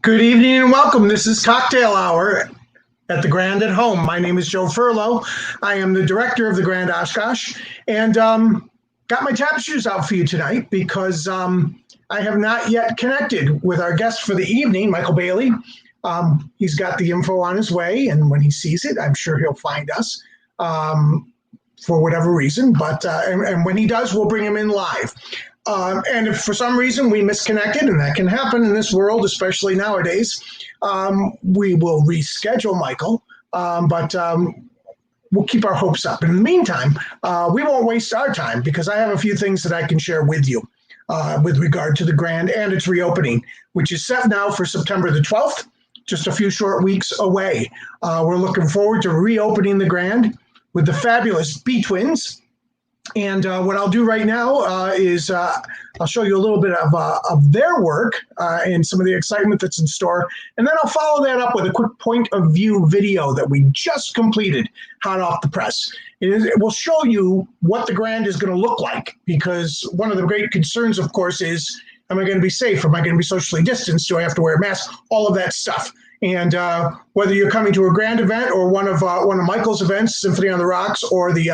Good evening and welcome. This is Cocktail Hour at the Grand at Home. My name is Joe Ferlo. I am the director of the Grand Oshkosh, and got my tap shoes out for you tonight because I have not yet connected with our guest for the evening, Michael Bailey. He's got the info on his way, and when he sees it, I'm sure he'll find us for whatever reason. But and when he does, we'll bring him in live. And if for some reason we misconnected, and that can happen in this world, especially nowadays, we will reschedule Michael, but we'll keep our hopes up. In the meantime, we won't waste our time because I have a few things that I can share with you with regard to the Grand and its reopening, which is set now for September the 12th, just a few short weeks away. We're looking forward to reopening the Grand with the fabulous B-Twins. And what I'll do right now is I'll show you a little bit of their work and some of the excitement that's in store. And then I'll follow that up with a quick point of view video that we just completed, hot off the press. It will show you what the Grand is going to look like, because one of the great concerns, of course, is, am I going to be safe? Am I going to be socially distanced? Do I have to wear a mask? All of that stuff. And whether you're coming to a Grand event or one of Michael's events, Symphony on the Rocks, or the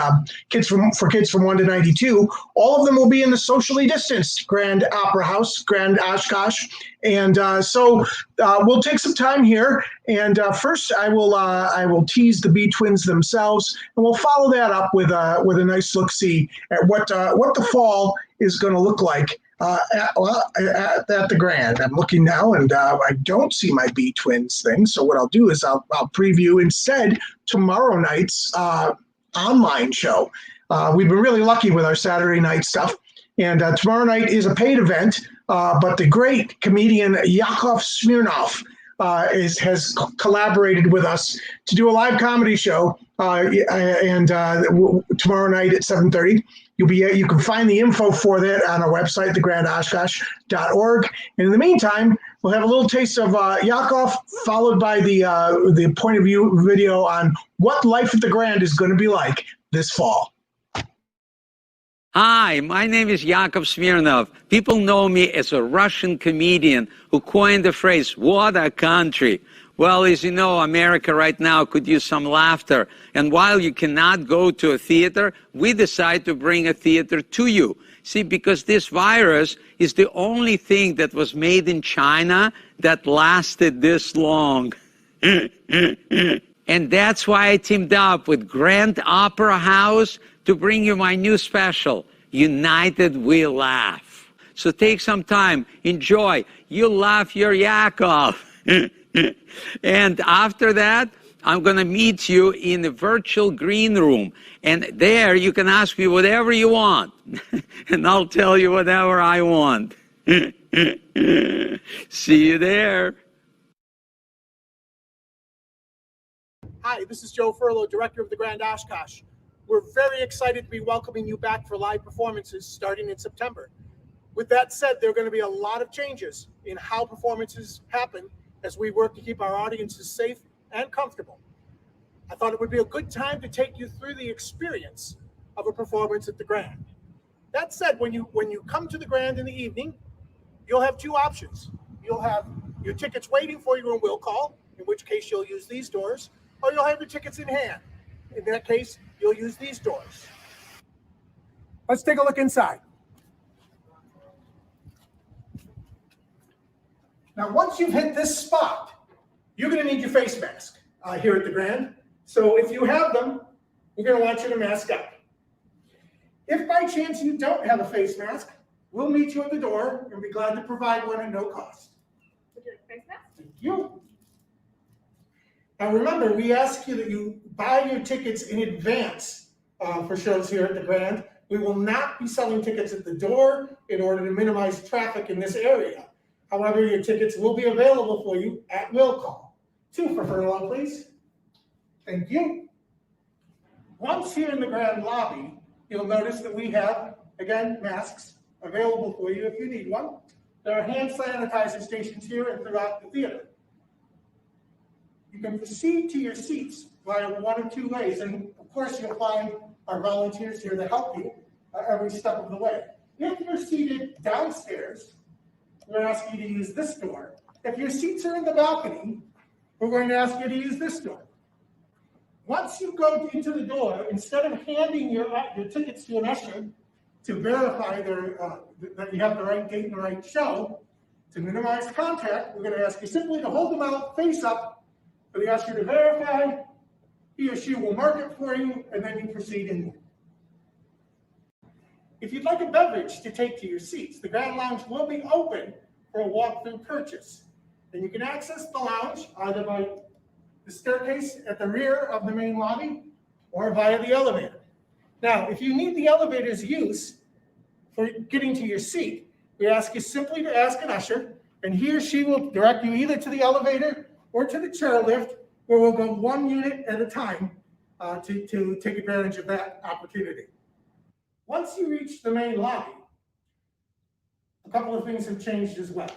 Kids from 1 to 92, all of them will be in the socially distanced Grand Opera House, Grand Oshkosh. And so we'll take some time here. And first, I will tease the B-Twins themselves, and we'll follow that up with a nice look-see at what the fall is going to look like. At the Grand. I'm looking now, and I don't see my B-Twins thing. So what I'll do is I'll preview instead tomorrow night's online show. We've been really lucky with our Saturday night stuff, and tomorrow night is a paid event. But the great comedian Yakov Smirnov has collaborated with us to do a live comedy show, and tomorrow night at 7:30. You can find the info for that on our website, thegrandoshkosh.org. And in the meantime, we'll have a little taste of Yakov, followed by the point of view video on what life at the Grand is going to be like this fall. Hi, my name is Yakov Smirnov. People know me as a Russian comedian who coined the phrase, "What a country." Well, as you know, America right now could use some laughter. And while you cannot go to a theater, we decide to bring a theater to you. See, because this virus is the only thing that was made in China that lasted this long. And that's why I teamed up with Grand Opera House to bring you my new special, United We Laugh. So take some time, enjoy. You laugh your Yakov. And after that, I'm going to meet you in the virtual green room. And there you can ask me whatever you want. And I'll tell you whatever I want. See you there. Hi, this is Joe Ferlo, Director of the Grand Oshkosh. We're very excited to be welcoming you back for live performances starting in September. With that said, there are going to be a lot of changes in how performances happen as we work to keep our audiences safe and comfortable. I thought it would be a good time to take you through the experience of a performance at the Grand. That said, when you come to the Grand in the evening, you'll have two options. You'll have your tickets waiting for you in will call, in which case you'll use these doors, or you'll have your tickets in hand. In that case, you'll use these doors. Let's take a look inside. Now, once you've hit this spot, you're going to need your face mask here at the Grand. So if you have them, we're going to want you to mask up. If by chance you don't have a face mask, we'll meet you at the door and be glad to provide one at no cost. Face mask? Thank you. Now remember, we ask you that you buy your tickets in advance for shows here at the Grand. We will not be selling tickets at the door in order to minimize traffic in this area. However, your tickets will be available for you at will call. 2 for Ferlo, please. Thank you. Once here in the Grand lobby, you'll notice that we have, again, masks available for you if you need one. There are hand sanitizer stations here and throughout the theater. You can proceed to your seats via one of 2 ways, and of course you'll find our volunteers here to help you every step of the way. If you're seated downstairs, we're asking you to use this door. If your seats are in the balcony, we're going to ask you to use this door. Once you go into the door, instead of handing your tickets to an usher to verify that you have the right date and the right show, to minimize contact, we're going to ask you simply to hold them out face up for the usher to verify. He or she will mark it for you, and then you proceed in. If you'd like a beverage to take to your seats, the Grand Lounge will be open for a walk-through purchase. And you can access the lounge either by the staircase at the rear of the main lobby or via the elevator. Now, if you need the elevator's use for getting to your seat, we ask you simply to ask an usher, and he or she will direct you either to the elevator or to the chairlift, where we'll go 1 unit at a time to take advantage of that opportunity. Once you reach the main lobby, a couple of things have changed as well.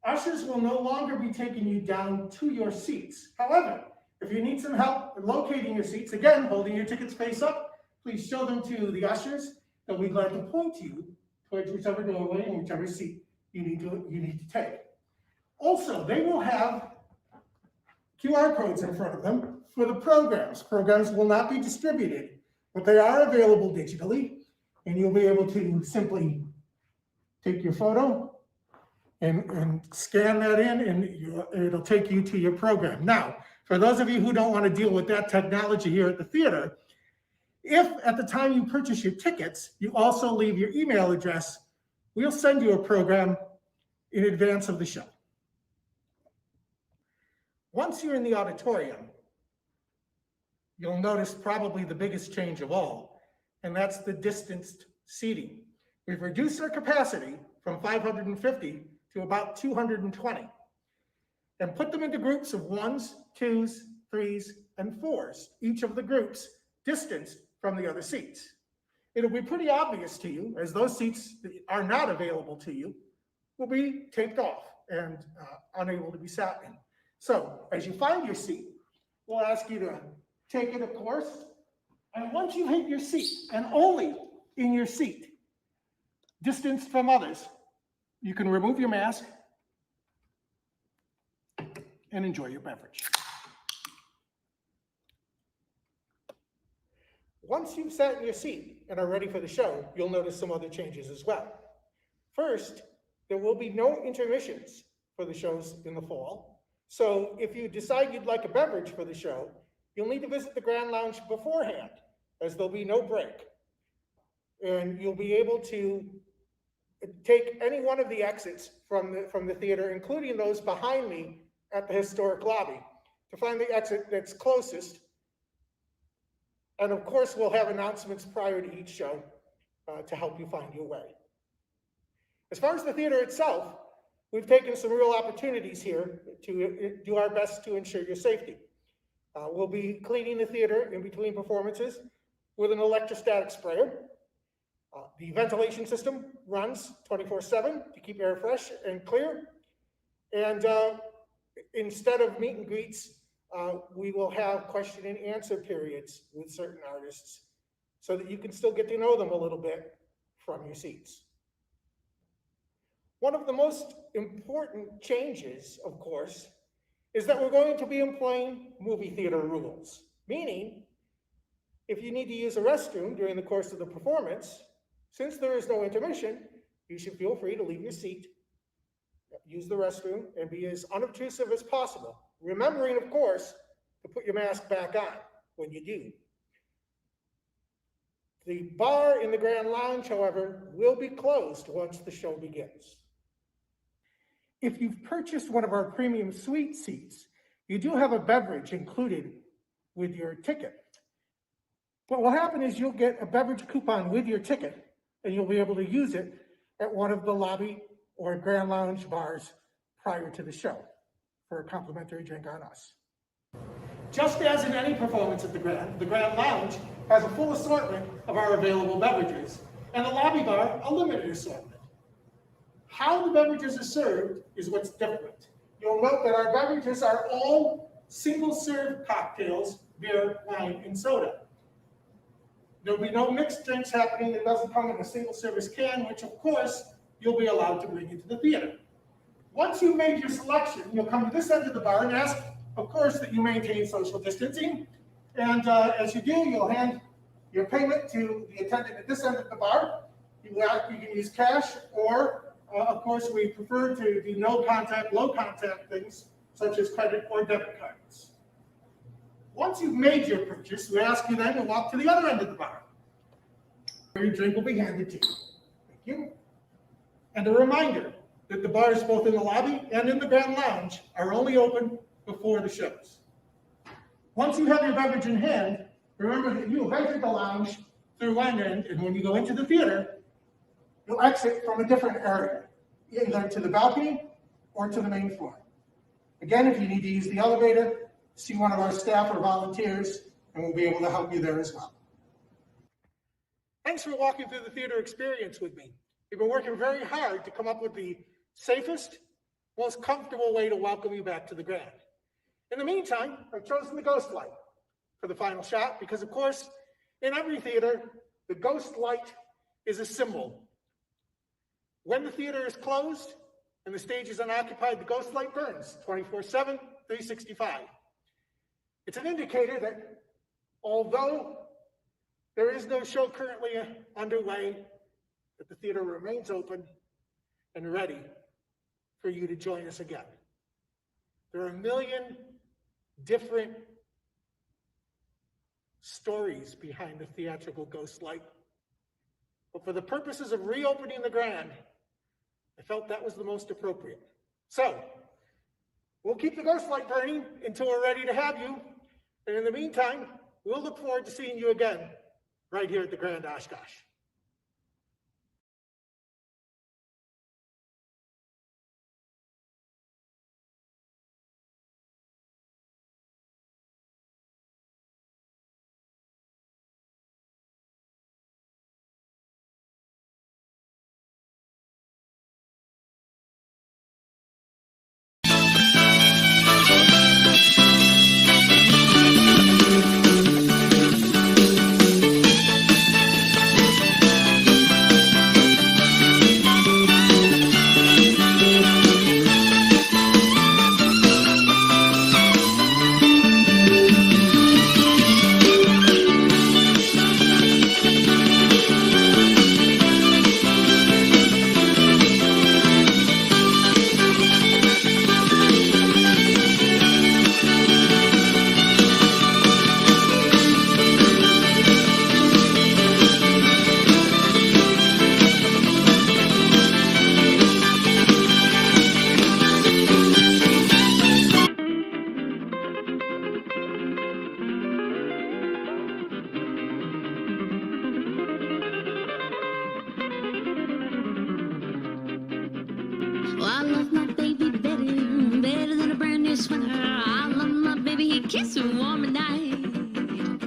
Ushers will no longer be taking you down to your seats. However, if you need some help locating your seats, again, holding your tickets face up, please show them to the ushers. They'll be glad to point you towards whichever doorway and whichever seat you need to take. Also, they will have QR codes in front of them for the programs. Programs will not be distributed, but they are available digitally, and you'll be able to simply take your photo and scan that in, and it'll take you to your program. Now, for those of you who don't want to deal with that technology here at the theater, if at the time you purchase your tickets, you also leave your email address, we'll send you a program in advance of the show. Once you're in the auditorium, you'll notice probably the biggest change of all, and that's the distanced seating. We've reduced our capacity from 550 to about 220 and put them into groups of 1s, 2s, 3s, and 4s, each of the groups distanced from the other seats. It'll be pretty obvious to you, as those seats that are not available to you will be taped off and unable to be sat in. So as you find your seat, we'll ask you to take it, of course, and once you hit your seat, and only in your seat, distanced from others, you can remove your mask and enjoy your beverage. Once you've sat in your seat and are ready for the show, you'll notice some other changes as well. First, there will be no intermissions for the shows in the fall. So if you decide you'd like a beverage for the show, you'll need to visit the Grand Lounge beforehand, as there'll be no break. And you'll be able to take any one of the exits from the theater, including those behind me, at the historic lobby to find the exit that's closest. And of course, we'll have announcements prior to each show to help you find your way. As far as the theater itself, we've taken some real opportunities here to do our best to ensure your safety. We'll be cleaning the theater in between performances with an electrostatic sprayer. The ventilation system runs 24/7 to keep air fresh and clear. And instead of meet and greets, we will have question and answer periods with certain artists so that you can still get to know them a little bit from your seats. One of the most important changes, of course, is that we're going to be employing movie theater rules, meaning if you need to use a restroom during the course of the performance, since there is no intermission, you should feel free to leave your seat, use the restroom, and be as unobtrusive as possible. Remembering, of course, to put your mask back on when you do. The bar in the Grand Lounge, however, will be closed once the show begins. If you've purchased one of our premium suite seats, you do have a beverage included with your ticket. What will happen is you'll get a beverage coupon with your ticket, and you'll be able to use it at one of the lobby or Grand Lounge bars prior to the show for a complimentary drink on us. Just as in any performance at the Grand Lounge has a full assortment of our available beverages, and the lobby bar a limited assortment. How the beverages are served is what's different. You'll note that our beverages are all single-serve cocktails, beer, wine, and soda. There'll be no mixed drinks happening that doesn't come in a single-service can, which of course you'll be allowed to bring into the theater. Once you've made your selection, you'll come to this end of the bar and ask, of course, that you maintain social distancing. And as you do, you'll hand your payment to the attendant at this end of the bar. You can use cash, or of course, we prefer to do no contact, low contact things, such as credit or debit cards. Once you've made your purchase, we ask you then to walk to the other end of the bar, where your drink will be handed to you. Thank you. And a reminder that the bars both in the lobby and in the Grand Lounge are only open before the shows. Once you have your beverage in hand, remember that you have entered the lounge through one end, and when you go into the theater, you'll exit from a different area, either to the balcony or to the main floor. Again, if you need to use the elevator, see one of our staff or volunteers, and we'll be able to help you there as well. Thanks for walking through the theater experience with me. We've been working very hard to come up with the safest, most comfortable way to welcome you back to the Grand. In the meantime, I've chosen the ghost light for the final shot because, of course, in every theater, the ghost light is a symbol. When the theater is closed and the stage is unoccupied, the ghost light burns 24/7, 365. It's an indicator that although there is no show currently underway, that the theater remains open and ready for you to join us again. There are a million different stories behind the theatrical ghost light, but for the purposes of reopening the Grand, I felt that was the most appropriate. So, we'll keep the ghost light burning until we're ready to have you, and in the meantime, we'll look forward to seeing you again right here at the Grand Oshkosh. love my baby better than a brand new sweater. I love my baby, he kisses me warm at night.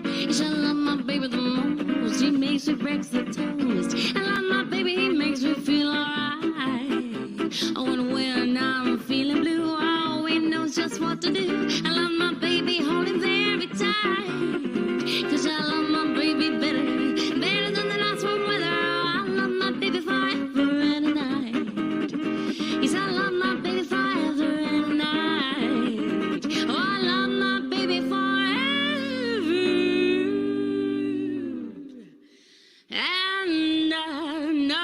Yes, I love my baby the most. He makes me breaks the toast. I love my baby, he makes me feel alright. Oh, when I'm feeling blue, I always knows just what to do. I love my baby, hold him very tight. Cause I love my baby better than the nice warm weather. I love my baby forever and a night. Yes, I love my baby forever and a night. Oh, I love my baby forever and a night.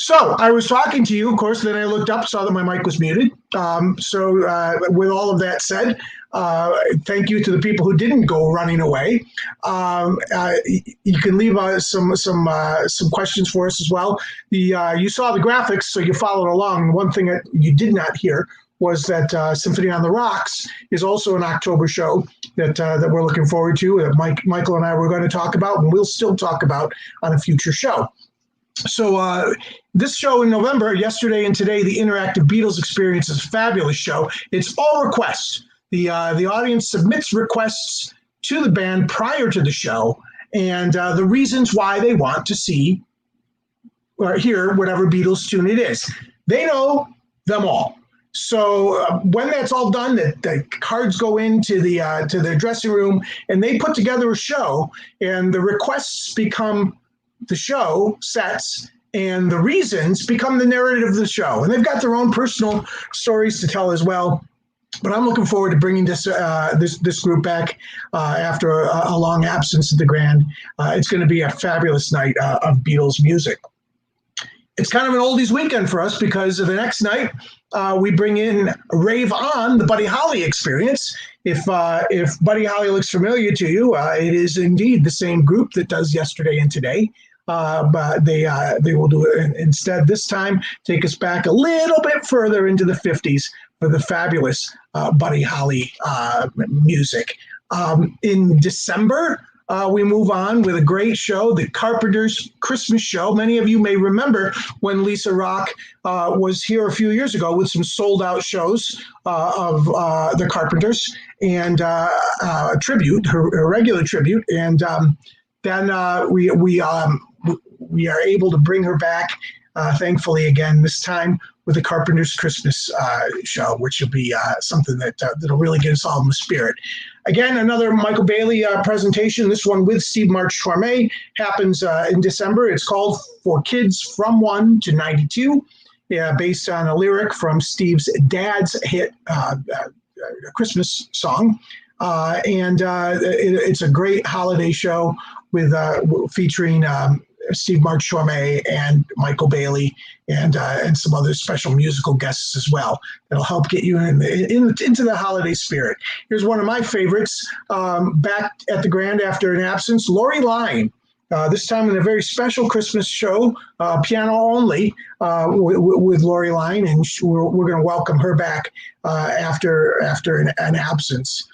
So I was talking to you, of course, then I looked up, saw that my mic was muted. With all of that said, thank you to the people who didn't go running away. You can leave some questions for us as well. You saw the graphics, so you followed along. One thing that you did not hear was that Symphony on the Rocks is also an October show that we're looking forward to, that Michael and I were going to talk about, and we'll still talk about on a future show. So this show in November, yesterday and today, the Interactive Beatles Experience is a fabulous show. It's all requests. The audience submits requests to the band prior to the show, and the reasons why they want to see or hear whatever Beatles tune it is. They know them all. So when that's all done, the cards go into to the dressing room, and they put together a show, and the requests become the show sets, and the reasons become the narrative of the show. And they've got their own personal stories to tell as well. But I'm looking forward to bringing this group back after a long absence at the Grand. It's going to be a fabulous night of Beatles music. It's kind of an oldies weekend for us because the next night we bring in Rave On, the Buddy Holly Experience. If Buddy Holly looks familiar to you, it is indeed the same group that does Yesterday and Today. But they will do it instead this time, take us back a little bit further into the 50s for the fabulous Buddy Holly music. In December, we move on with a great show, the Carpenters Christmas Show. Many of you may remember when Lisa Rock was here a few years ago with some sold-out shows of the Carpenters and a tribute, her regular tribute, and then we are able to bring her back thankfully, again, this time with the Carpenters Christmas show, which will be something that'll really get us all in the spirit. Again, another Michael Bailey presentation, this one with Steve March Torme, happens in December. It's called For Kids From 1 to 92, based on a lyric from Steve's dad's hit Christmas song. It's a great holiday show with featuring Steve March Torme and Michael Bailey and some other special musical guests as well. That'll help get you into the holiday spirit. Here's one of my favorites. Back at the Grand after an absence, Lori Line. This time in a very special Christmas show, piano only, with Lori Line, and we're going to welcome her back after an absence.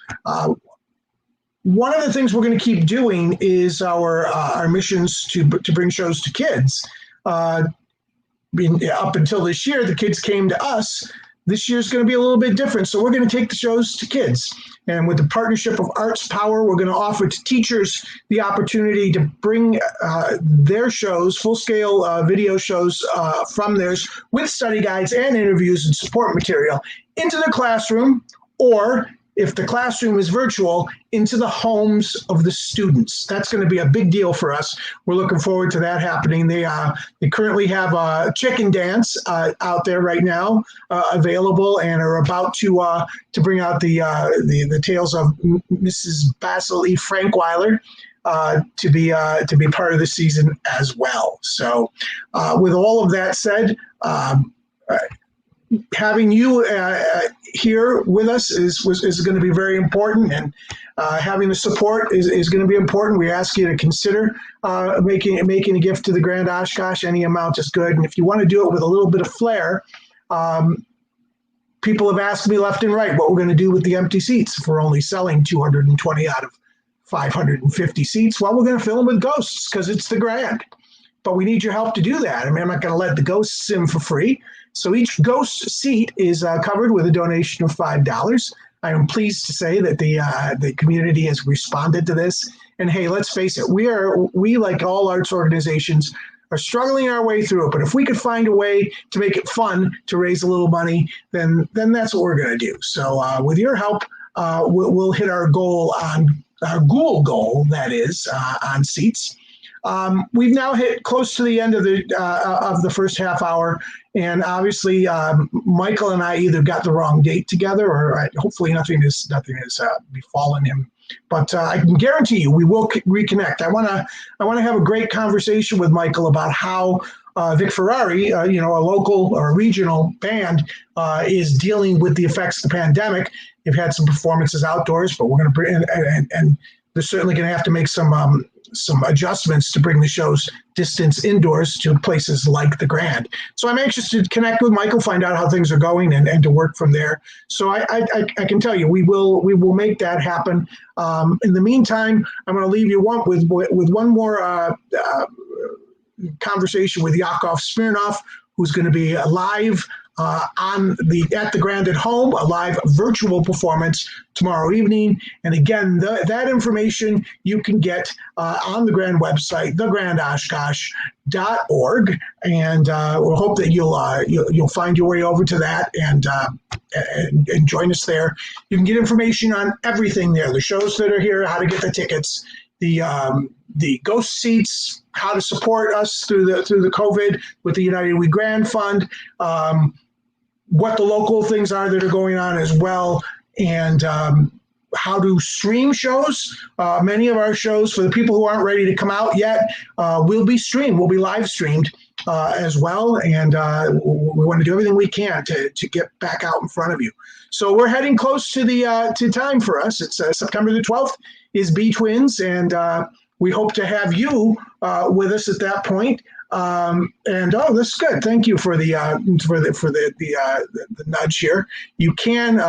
One of the things we're going to keep doing is our missions to bring shows to kids. Up until this year, the kids came to us. This year's going to be a little bit different, so we're going to take the shows to kids. And with the partnership of Arts Power, we're going to offer to teachers the opportunity to bring their shows, full-scale video shows from theirs, with study guides and interviews and support material, into the classroom, or if the classroom is virtual, into the homes of the students. That's going to be a big deal for us. We're looking forward to that happening. They currently have a chicken dance out there right now available, and are about to bring out the tales of Mrs. Basil E. Frankweiler to be part of the season as well. So with all of that said, having you here with us is going to be very important, and having the support is going to be important. We ask you to consider making a gift to the Grand Oshkosh. Any amount is good, and if you want to do it with a little bit of flair, people have asked me left and right what we're going to do with the empty seats if we're only selling 220 out of 550 seats. Well, we're going to fill them with ghosts because it's the Grand. But we need your help to do that. I mean, I'm not going to let the ghosts in for free. So each ghost seat is covered with a donation of $5. I am pleased to say that the community has responded to this. And hey, let's face it, we like all arts organizations are struggling our way through it. But if we could find a way to make it fun to raise a little money, then that's what we're going to do. So with your help, we'll hit our goal on our goal, that is, on seats. We've now hit close to the end of the first half hour, and obviously Michael and I either got the wrong date together, or hopefully nothing has befallen him. But I can guarantee you we will reconnect. I want to have a great conversation with Michael about how Vic Ferrari, a local or regional band, is dealing with the effects of the pandemic. They've had some performances outdoors, but we're going to bring and they're certainly going to have to make some adjustments to bring the show's distance indoors to places like the Grand. So I'm anxious to connect with Michael, find out how things are going, and to work from there. So I can tell you we will make that happen. In the meantime, I'm going to leave you with one more conversation with Yakov Smirnov, who's going to be live at the Grand at Home, a live virtual performance tomorrow evening. And again, that information you can get on the Grand website, thegrandoshkosh.org. And we'll hope that you'll find your way over to that and join us there. You can get information on everything there, the shows that are here, how to get the tickets, the ghost seats, how to support us through the COVID with the United We Grand Fund, what the local things are that are going on as well, and how to stream shows. Many of our shows, for the people who aren't ready to come out yet, will be streamed. Will be live streamed as well, and we want to do everything we can to get back out in front of you. So we're heading close to the time for us. It's September the 12th is B-Twins, and we hope to have you with us at that point. That's good. Thank you for the nudge here. You can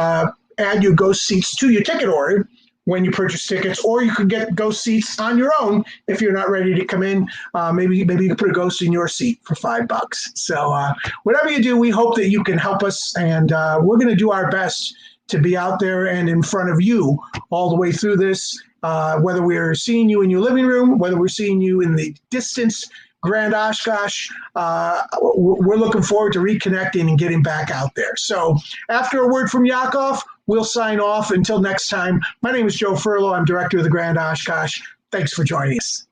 add your ghost seats to your ticket order when you purchase tickets, or you can get ghost seats on your own if you're not ready to come in. Maybe you can put a ghost in your seat for $5. So whatever you do, we hope that you can help us, and we're going to do our best to be out there and in front of you all the way through this. Whether we're seeing you in your living room, whether we're seeing you in the distance Grand Oshkosh. We're looking forward to reconnecting and getting back out there. So after a word from Yakov, we'll sign off. Until next time, my name is Joe Ferlo. I'm director of the Grand Oshkosh. Thanks for joining us.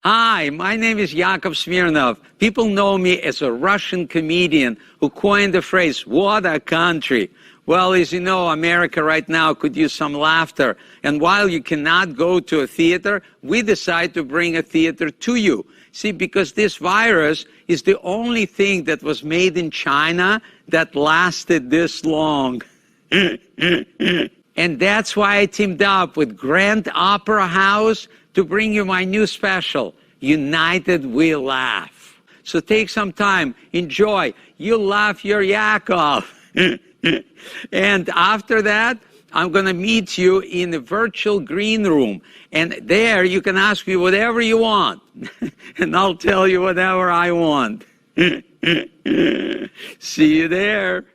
Hi, my name is Yakov Smirnov. People know me as a Russian comedian who coined the phrase, "What a country." Well, as you know, America right now could use some laughter. And while you cannot go to a theater, we decide to bring a theater to you. See, because this virus is the only thing that was made in China that lasted this long. And that's why I teamed up with Grand Opera House to bring you my new special, United We Laugh. So take some time, enjoy. You laugh your yak off. And after that, I'm going to meet you in the virtual green room. And there you can ask me whatever you want. And I'll tell you whatever I want. See you there.